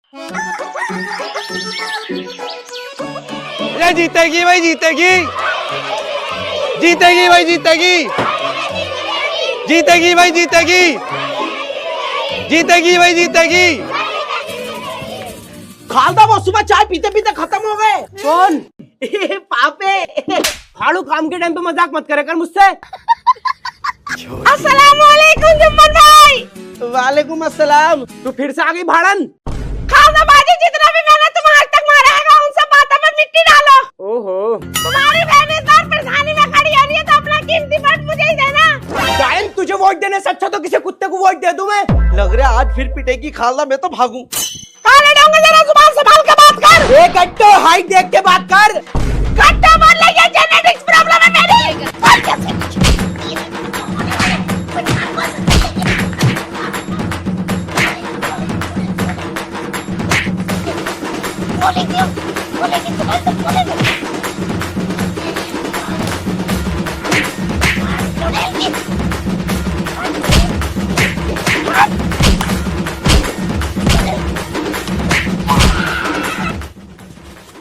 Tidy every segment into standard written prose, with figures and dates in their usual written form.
ये जीतेगी भाई, जीतेगी, जीतेगी भाई, जीतेगी, जीतेगी भाई, जीतेगी, जीतेगी भाई, जीतेगी। खालदा वो सुबह चाय पीते पीते खत्म हो गए। कौन? पापे। फाड़ू काम के टाइम पे मजाक मत करे कर मुझसे। अस्सलाम वालेकुम जुम्मन भाई। वालेकुम अस्सलाम। तू फिर से आ गई भाड़न? खालदा बाजी जितना भी मैंने तुम्हारे तक मारा है उन सब बातों में मिट्टी डालो। ओहो। तुम्हारी बहन इस बार प्रधानी में खड़ी हो रही है तो अपना कीमती वोट मुझे ही देना। डायन तुझे वोट देने से अच्छा तो किसी कुत्ते को वोट दे दूं मैं। लग रहा है आज फिर पिटेगी खालदा, मैं तो भागूं। काले डोंगे जरा जुबान संभाल के बात कर। ए गट्टो हाइट देख के बात कर। गट्टा बोल ले, ये जेनेटिक्स प्रॉब्लम है मेरी।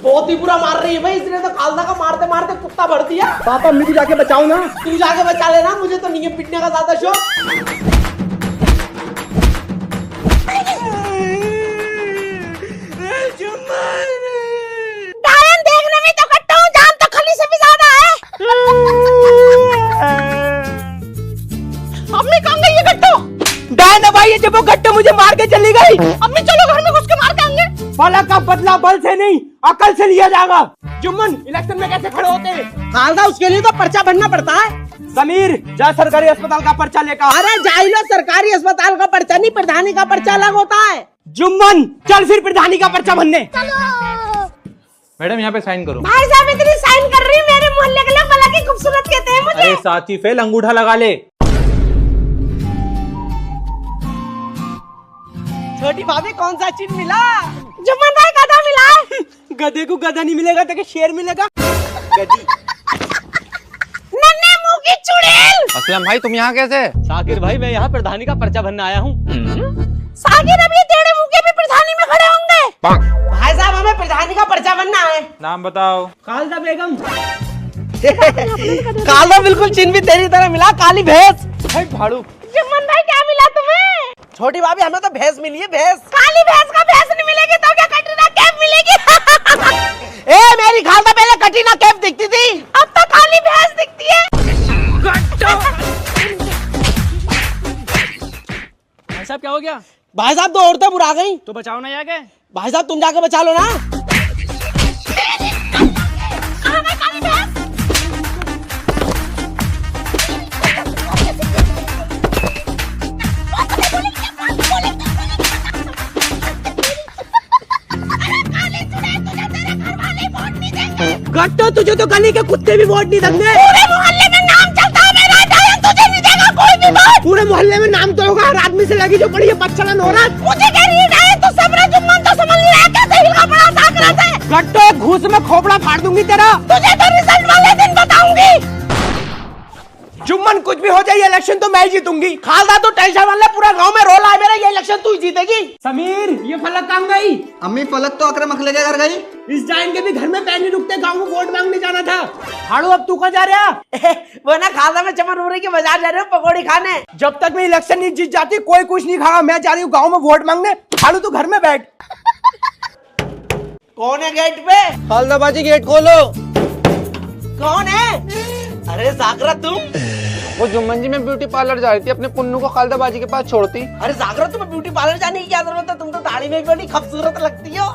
बहुत ही बुरा मार रही है भाई, इसने तो खालदा का मारते मारते कुत्ता भर दिया। पापा अम्मी को जाके बचाओ ना। तू जाके बचा लेना, मुझे तो नहीं है पिटने का ज्यादा शौक। डायन देखने में तो कट्टा हूँ, जान तो खली से भी ज्यादा है। अम्मी कहाँ गई ये गट्टो? डायन है भाई, ये जब वो गट्टो मुझे मार के चली गई। अम्मी चलो घर में घुस के मार के आएंगे। फलक का बदला बल से नहीं अकल से लिया जाएगा। जुम्मन इलेक्शन में कैसे खड़े होते हैं? खालदा उसके लिए तो पर्चा भरना पड़ता है। समीर जा सरकारी अस्पताल का पर्चा लेकर। अरे जाइलो, सरकारी अस्पताल का पर्चा नहीं, प्रधानी का पर्चा अलग होता है। जुम्मन चल फिर प्रधानी का पर्चा भरने। मैडम यहाँ पे साइन करो। भाई साहब इतनी साइन कर रही, मेरे मोहल्ले के लोग भला की खूबसूरत कहते हैं मुझे। अरे साथी फेल अंगूठा लगा ले। छोटी भाभी कौन सा चीज मिला? जुम्मन भाई गधा मिला है। गधे को गधा नहीं मिलेगा तो शेर मिलेगा। गधी। नन्हे मुंह की चुड़ैल। असलम भाई तुम यहाँ कैसे? साकिर भाई मैं यहाँ प्रधानी का पर्चा भरने आया हूँ। साकिर अब ये टेढ़े मुंह के भी प्रधानी में खड़े होंगे। भाई साहब हमें प्रधानी का पर्चा बनना है। नाम बताओ। खालदा बेगम। काला बिल्कुल चिन्ह भी तेरी तरह मिला, काली भैंस। भाड़ू। जुम्मन भाई क्या मिला तुम्हें? छोटी भाभी हमें तो भैंस मिली है, भैंस। काली भैंस का भैंस नहीं मिलेगी तो क्या कटरीना कैफ मिलेगी? ए मेरी खालदा पहले कटरीना कैफ दिखती थी, अब तो काली भैंस दिखती है। भाई साहब क्या हो गया? भाई साहब दो औरतें बुरा गई। तो बचाओ ना जाके। भाई साहब तुम जाके बचा लो ना। गट्टो तुझे तो गली के कुत्ते भी वोट नहीं देंगे। पूरे मोहल्ले में नाम चलता है मेरा, डायन तुझे नहीं देगा कोई भी वोट। पूरे मोहल्ले में नाम तो होगा, हर आदमी से लगी जो पड़ी है बच्चलन औरत। मुझे कह रही है डायन तो सबरा जुम्मन तो समझ नहीं रहा कैसे हिला पड़ा साकरा से। गट्टो घूस में खोपड़ा फाड़ दूंगी तेरा। तुझे तो रिजल्ट वाले दिन बताऊंगी। जुम्मन कुछ भी हो जाए ये इलेक्शन तो मैं ही जीतूंगी। खालदा तो टेंशन वाले पूरा गांव में रोला है मेरा, ये इलेक्शन तू ही जीतेगी। समीर ये फलक कहाँ गई? अम्मी फलक तो अकरम अखले के घर गई। इस जाइन के भी घर में पैर नहीं रुकते, गांव में वोट मांगने जाना था। हाड़ू अब तू कहाँ जा रहा? वो ना खालदा में चमन उमरी के बाजार जा रहे हो पकौड़ी खाने। जब तक मैं इलेक्शन नहीं जीत जाती कोई कुछ नहीं खागा, मैं जा रही हूँ गाँव में वोट मांगने। हाड़ू तू घर में बैठ। कौन है गेट पे? खालदा बाजी गेट खोलो। कौन है? अरे जागरा तुम? वो जुम्मन जी में ब्यूटी पार्लर जा रही थी, अपने पुन्नू को खालदा बाजी के पास छोड़ती। अरे जागरा तुम्हें ब्यूटी पार्लर जाने की क्या जरूरत है, तुम तो दाढ़ी में भी बड़ी खूबसूरत लगती हो।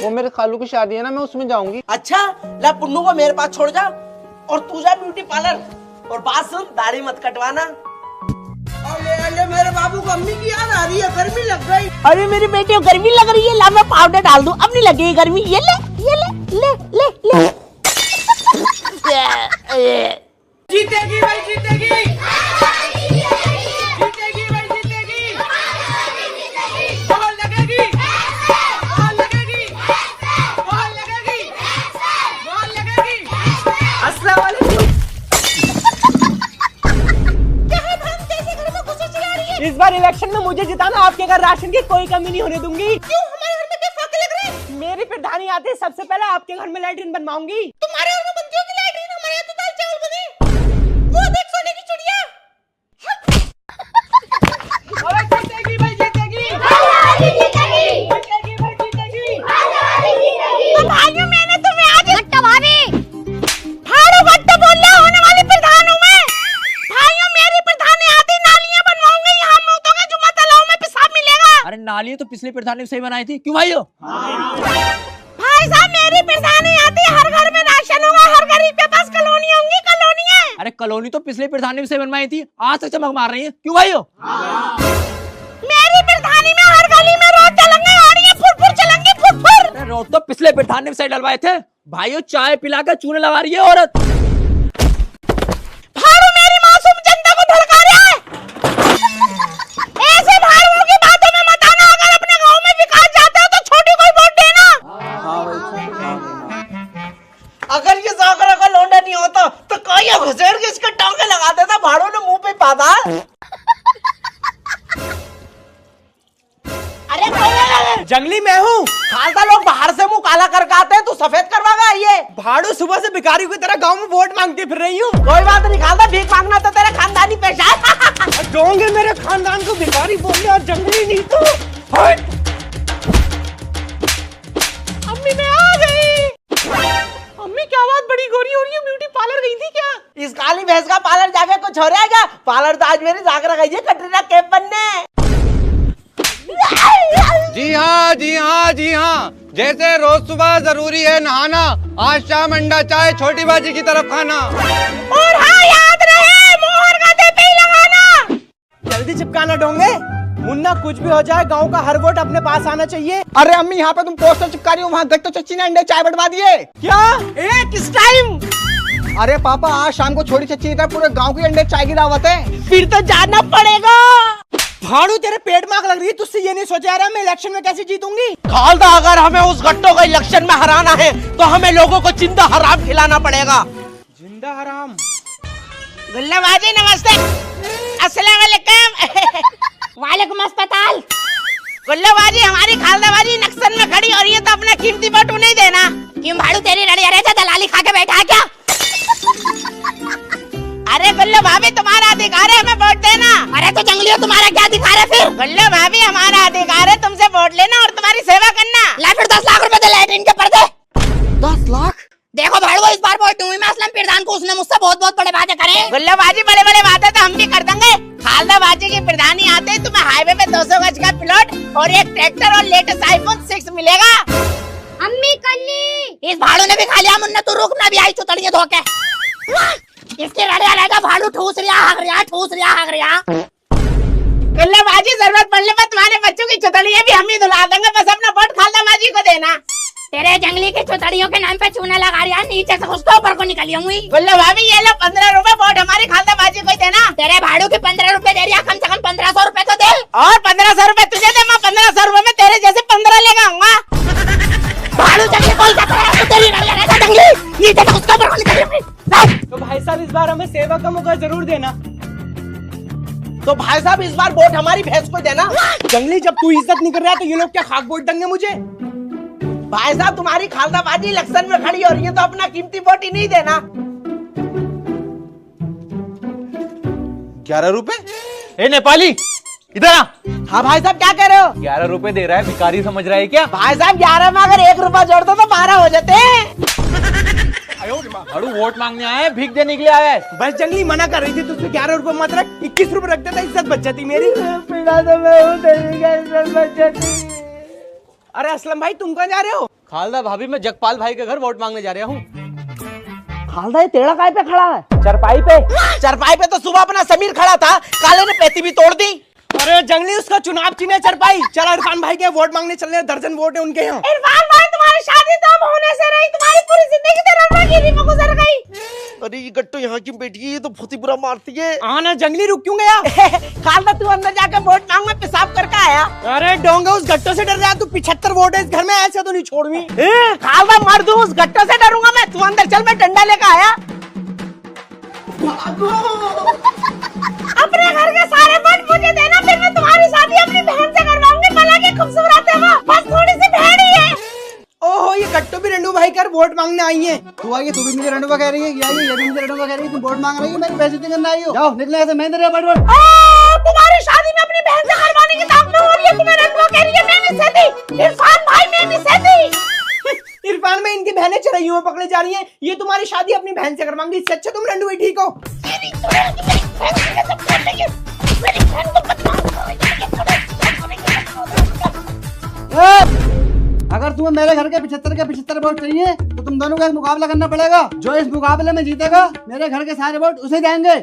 वो मेरे खालू की शादी है ना, मैं उसमें जाऊंगी। अच्छा ला पुन्नू को मेरे पास छोड़ जा और तू जा ब्यूटी पार्लर। और बात सुन, दाढ़ी मत कटवाना। अरे अरे मेरे बाबू को अम्मी की याद आ रही है, गर्मी लग गई। अरे मेरी बेटी को गर्मी लग रही है, ला मैं पाउडर डाल दूं, अब नहीं लगेगी गर्मी। ये ले ये ले ले ले ले। जीतेगी भाई जीतेगी, जीतेगी भाई जीतेगी, बॉल लगेगी, बॉल लगेगी, बॉल लगेगी, बॉल लगेगी। अस्सलाम वालेकुम। इस बार इलेक्शन में मुझे जिताना, आपके घर राशन की कोई कमी नहीं होने दूंगी। क्यों हमारे घर में क्या आती, सबसे पहले आपके घर में लैट्रिन बनवाऊंगी। तुम्हारे घर में बनती होगी लैट्रिन, हमारे यहाँ तो दाल चावल बने। वो देख सोने की चिड़िया। अरे जीतेगी भाई, जीतेगी। जीतेगी भाई, जीतेगी। तो भाइयों मैंने तुम्हें आज घट्टा भाभी फाड़ू घट्टा बोल रहा होने वाली प्रधान हूँ मैं। भाइयों मेरी प्रधानी आती नालियाँ बनवाऊंगी, यहाँ मूतों का जुम्मा तालाब में पेशाब मिलेगा। अरे नाली तो पिछली प्रधान ने सही बनाई थी, क्यों भाइयों? भाई साहब मेरी प्रधानी आती, हर घर में राशन होगा, हर गरीब के पास कॉलोनी होंगी, कॉलोनियाँ। अरे कॉलोनी तो पिछली प्रधान ने सही बनवाई थी, आज तक चमक मार रही है, क्यों भाइयों? मेरी प्रधानी में हर गली में रोड चलेंगे, गाड़ियाँ फुर-फुर चलेंगी, फुर-फुर। अरे रोड तो पिछले प्रधान ने सही डलवाए थे, भाइयों चाय पिलाकर चूने लगा रही है औरत। भाड़ू मेरी मासूम जनता को धड़का रहा है। ऐसे भाड़ुओं की बातों में मत आना, अगर अपने गांव में विकास चाहते हो तो छोटी कोई वोट देना। अगर ये जागरा का लौंडा नहीं होता तो कहीं घुसेड़ के इसके टांगे लगा देता, भाड़ों ने मुंह पे पादा। अरे कोई जंगली मैं हूँ, खालसा लोग बाहर से मुंह काला करके आते हैं, तू सफेद करवागा। ये भाड़ू सुबह से भिखारी की तरह गांव में वोट मांगती फिर रही हूँ। कोई बात नहीं खालसा, भीख मांगना तो तेरा खानदानी पेशा है। डोंगे मेरे खानदान को भिखारी बोले और जंगली नहीं तू। अम्मी मैं आ गई। अम्मी क्या बात, बड़ी गोरी हो रही है, ब्यूटी पार्लर गई थी क्या? इस काली भैंस का पार्लर जाके कुछ हो रहा है क्या? पार्लर तो आज मेरी जाकर गई है कटरीना कैफ बनने। जी हाँ, जी हाँ, जी हाँ। जैसे रोज सुबह जरूरी है नहाना, आज शाम अंडा चाय छोटी बाजी की तरफ खाना। और हाँ याद रहे, मोहर का दे पे ही लगाना। जल्दी चिपकाना डोंगे, मुन्ना कुछ भी हो जाए गांव का हर वोट अपने पास आना चाहिए। अरे अम्मी यहाँ पे तुम पोस्टर चिपका रही हो, वहाँ देख तो चच्ची ने अंडे चाय बंटवा दिए। क्या? किस टाइम? अरे पापा आज शाम को छोटी चच्ची का पूरे गांव की अंडे चाय की दावत है। फिर तो जाना पड़ेगा। भाड़ू तेरे पेट में आग लग रही है, तुझसे ये नहीं सोचा रहा मैं इलेक्शन में कैसे जीतूंगी? खालदा अगर हमें उस गट्टो को इलेक्शन में हराना है तो हमें लोगों को जिंदा हराम खिलाना पड़ेगा। जिंदा हराम। गुल्लाबाजी नमस्ते। अस्सलाम वालेकुम। वालेकुम अस्पताल। गुल्लाबाजी हमारी खालदाबाजी नक्सल में खड़ी हो रही है तो अपना कीमती वोट नहीं देना। क्यों भाड़ू तेरी रड़ी अरे दलाली खा के बैठा है क्या? अरे गुल्लो भाभी तुम्हारा अधिकार है हमें वोट देना। अरे तो जंगलियों तुम्हारा क्या अधिकार है फिर? गुल्लो भाभी हमारा अधिकार है तुमसे वोट लेना और तुम्हारी सेवा करना। ला फिर 10 लाख रुपए दे लैट्रिन के पर्दे। 10 लाख? देखो भाड़ू इस बार वोट दूंगी मैं असलम प्रधान को, उसने मुझसे बहुत बहुत बड़े बातें करे। गुल्लो बाजी बड़े बड़े बातें तो हम भी कर देंगे। खालदा बाजी की प्रधानी आते ही तुम्हें हाईवे पे 200 गज का प्लॉट और एक ट्रैक्टर और लेटेस्ट आईफोन 6 मिलेगा। अम्मी कल्ली इस भाड़ू ने भी खा लिया, मुन्ना तू रुक, मैं भी आई चुतड़िए धोके। इसके रड़िया रहेगा भाड़ू ठूस रिया हग रिया, ठूस रिया हग रिया। गुल्लाबाजी जरूरत पड़ने पर तुम्हारे बच्चों की चुतड़ियाँ भी हम ही धुला देंगे, बस अपना वोट खालदाबाजी को देना। तेरे जंगली के चौतड़ियों के नाम पे चूना लगा रही है, नीचे से उसको ऊपर को निकली होंगी। गुल्ला भाभी ये लो 15 रुपए वोट हमारी खालदाबाजी को देना। तेरे भाड़ू के 15 रुपए दे रही है, कम से कम 1500 रुपए तो दे। और 1500 रुपए तुझे दे, मैं 1500 रुपए में तेरे जैसे 15 लेगा आऊंगा। भाड़ू जंगली बोल सकता है तो तेरी रड़िया रहेगा जंगली, नीचे से उसको ऊपर को निकली होंगी। तो भाई साहब इस बार हमें सेवा का मौका जरूर देना। तो भाई साहब इस बार वोट हमारी भैंस को देना। जंगली जब तू इज्जत नहीं कर रहा तो ये लोग क्या खाक वोट देंगे मुझे? भाई साहब तुम्हारी खालदाबाजी इलेक्शन में खड़ी हो रही है तो अपना कीमती वोट ही नहीं देना। 11 रुपए? ए नेपाली इधर आ। हाँ भाई साहब क्या कह रहे हो? 11 रुपए दे रहा है, भिखारी समझ रहा है क्या? भाई साहब 11 में अगर 1 रुपया जोड़ दो तो 12 हो जाते हैं। भाड़ू वोट मांगने आया है, भीख देने के लिए आया है। बस जंगली मना कर रही थी तुझसे 11 रुपए मत रख, 21 रुपए रख देता, इज्जत बच जाती मेरी। अरे असलम भाई तुम कहाँ जा रहे हो? खालदा भाभी मैं जगपाल भाई के घर वोट मांगने जा रहा हूँ। खालदा ये टेढ़ा काय पे खड़ा है? चरपाई पे। चरपाई पे तो सुबह अपना समीर खड़ा था, काले ने पैती भी तोड़ दी। अरे जंगली उसका चुनाव चिन्ह चरपाई। चल इरफान भाई के वोट मांगने चल रहे, दर्जन वोट है उनके यहाँ। इरफान भाई तुम्हारी शादी तो अब होने से रही, तुम्हारी पूरी जिंदगी तो रौनकीरी में गुजर गई। अरे ये गट्टू यहाँ की बैठी है, ये तो बहुत ही बुरा मारती है। आना जंगली रुक क्यों गया? खालदा तू अंदर जाके वोट मांग में पेशाब करके आया। अरे डोंगा उस गट्टो से डर रहा, तू 75 वोट है इस घर में, ऐसे तो नहीं छोड़वी। खालदा मर दूं उस गट्टो से डरूंगा मैं? तू अंदर चल, मैं डंडा लेकर आया। अपने घर के सारे वोट मुझे देना, फिर मैं तुम्हारी शादी अपनी बहन से करवाऊंगी। भला की खूबसूरत है वो, बस थोड़ी सी भेड़ ही है। ओहो ये गट्टू मांगने आई है। तू आई है, तू भी मुझे रंडवा कह रही है, ये आई है, ये भी मुझे रंडवा कह रही है, तुम वोट मांग रही हो, मेरी बेइज्जती करने आई हो। जाओ निकले ऐसे, मैं तेरे बैठ। तुम्हारी शादी में अपनी बहन से करवाने की ताक में हो रही है, तुम्हें रंगवा कह रही है, मैं नहीं सहती। इरफान भाई मैं नहीं सहती। इरफान में इनकी बहनें चढ़ाइयों में पकड़े जा रही हैं, ये तुम्हारी शादी अपनी बहन से करवाएंगी, इससे अच्छा तुम रंडू ही ठीक हो। अगर तुम्हें मेरे घर के 75 वोट चाहिए तो तुम दोनों का एक मुकाबला करना पड़ेगा। जो इस मुकाबले में जीतेगा मेरे घर के सारे वोट उसे जाएंगे।